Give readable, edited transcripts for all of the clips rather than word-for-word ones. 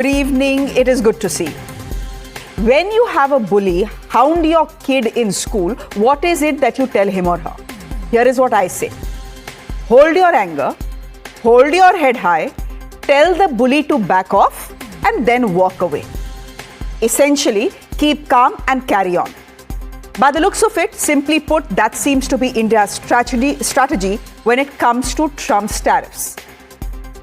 Good evening. It is good to see. When you have a bully hound your kid in school, what is it that you tell him or her? Here is what I say. Hold your anger, hold your head high, tell the bully to back off and then walk away. Essentially, keep calm and carry on. By the looks of it, simply put, that seems to be India's strategy when it comes to Trump's tariffs.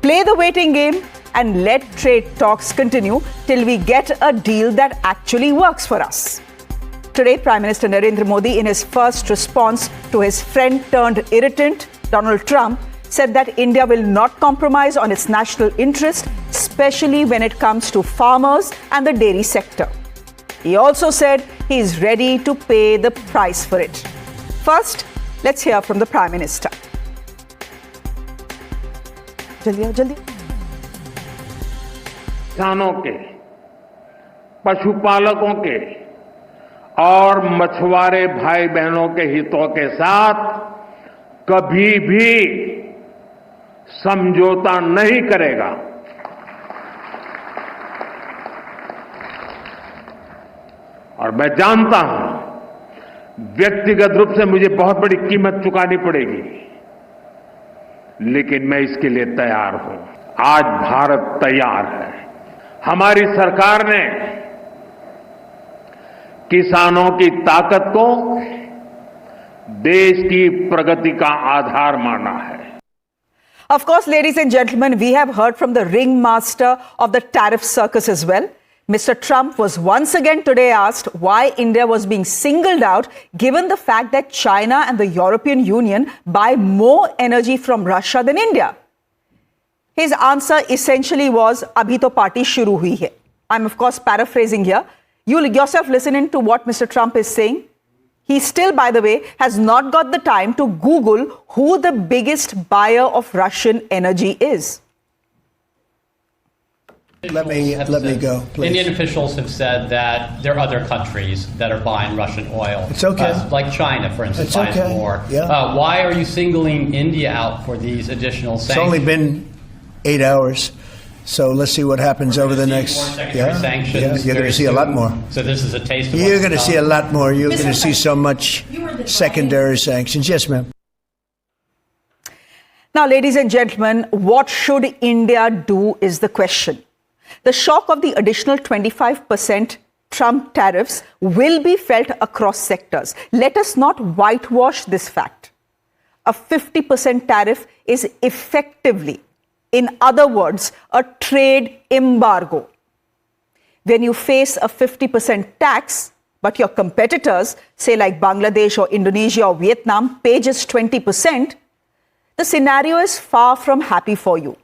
Play the waiting game and let trade talks continue till we get a deal that actually works for us. Today, Prime Minister Narendra Modi, in his first response to his friend turned irritant, Donald Trump, said that India will not compromise on its national interest, especially when it comes to farmers and the dairy sector. He also said he is ready to pay the price for it. First, let's hear from the Prime Minister. Jaldi. किसानों के, पशुपालकों के और मछुआरे भाई बहनों के हितों के साथ कभी भी समझौता नहीं करेगा। और मैं जानता हूं व्यक्तिगत रूप से मुझे बहुत बड़ी कीमत चुकानी पड़ेगी, लेकिन मैं इसके लिए तैयार हूं। आज भारत तैयार है। हमारी सरकार ने किसानों की ताकत को देश की प्रगति का आधार माना है। Of course, ladies and gentlemen, we have heard from the ringmaster of the tariff circus as well. Mr. Trump was once again today asked why India was being singled out given the fact that China and the European Union buy more energy from Russia than India. His answer essentially was, "Abhi to party shuru hui hai." I'm of course paraphrasing here. You yourself listen in to what Mr. Trump is saying. He still, by the way, has not got the time to Google who the biggest buyer of Russian energy is. Let me go, please. Indian officials have said that there are other countries that are buying Russian oil. It's okay. Like China, for instance, It's buys okay. more. Yeah. Why are you singling India out for these additional sanctions? It's only been 8 hours, so let's see what happens over the next. Sanctions. You're going to see a lot more. So this is a taste of You're what's going to to see a come. lot more. You're going to see so much secondary sanctions. Yes, ma'am. Now, ladies and gentlemen, what should India do is the question. The shock of the additional 25% Trump tariffs will be felt across sectors. Let us not whitewash this fact. A 50% tariff is effectively, in other words, a trade embargo. When you face a 50% tax, but your competitors, say like Bangladesh or Indonesia or Vietnam, pay just 20%, the scenario is far from happy for you.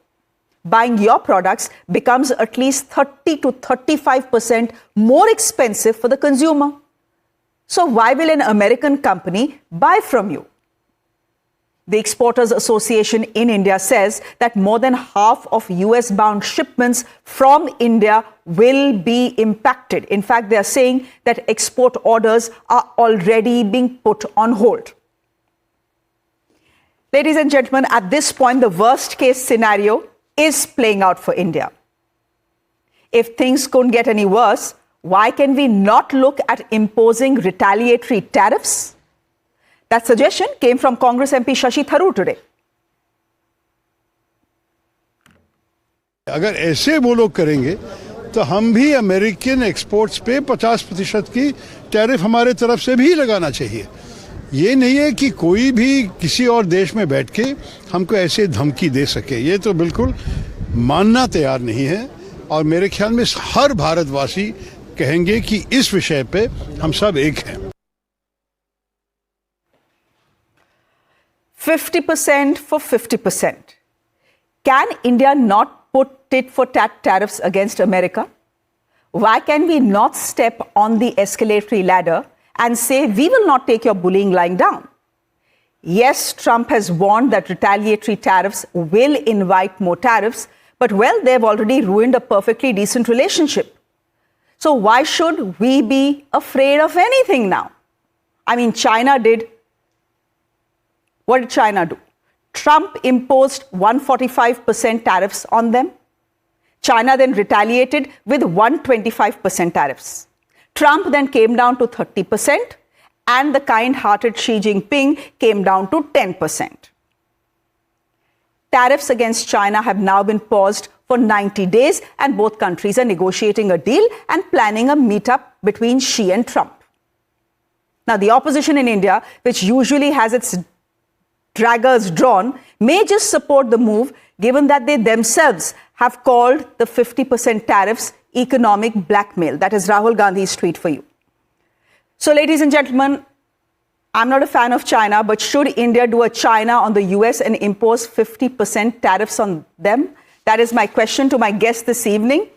Buying your products becomes at least 30 to 35% more expensive for the consumer. So why will an American company buy from you? The Exporters Association in India says that more than half of US-bound shipments from India will be impacted. In fact, they are saying that export orders are already being put on hold. Ladies and gentlemen, at this point, the worst-case scenario is playing out for India. If things couldn't get any worse, why can we not look at imposing retaliatory tariffs? That suggestion came from Congress MP Shashi Tharoor today. अगर ऐसे वो लोग करेंगे तो हम भी American exports पे 50% की टैरिफ हमारे तरफ से भी लगाना चाहिए। ये नहीं है कि कोई भी किसी और देश में बैठ के हमको ऐसे धमकी दे सके, ये तो बिल्कुल मानना तैयार नहीं है। और मेरे ख्याल में हर भारतवासी कहेंगे कि इस विषय पे हम सब एक हैं। 50% for 50%. Can India not put tit for tat tariffs against America? Why can we not step on the escalatory ladder and say we will not take your bullying lying down? Yes, Trump has warned that retaliatory tariffs will invite more tariffs, but well, they've already ruined a perfectly decent relationship. So why should we be afraid of anything now? I mean, China did. What did China do? Trump imposed 145% tariffs on them. China then retaliated with 125% tariffs. Trump then came down to 30%, and the kind-hearted Xi Jinping came down to 10%. Tariffs against China have now been paused for 90 days, and both countries are negotiating a deal and planning a meetup between Xi and Trump. Now, the opposition in India, which usually has its draggers drawn, may just support the move, given that they themselves have called the 50% tariffs economic blackmail. That is Rahul Gandhi's tweet for you. So, ladies and gentlemen, I'm not a fan of China, but should India do a China on the US and impose 50% tariffs on them? That is my question to my guest this evening.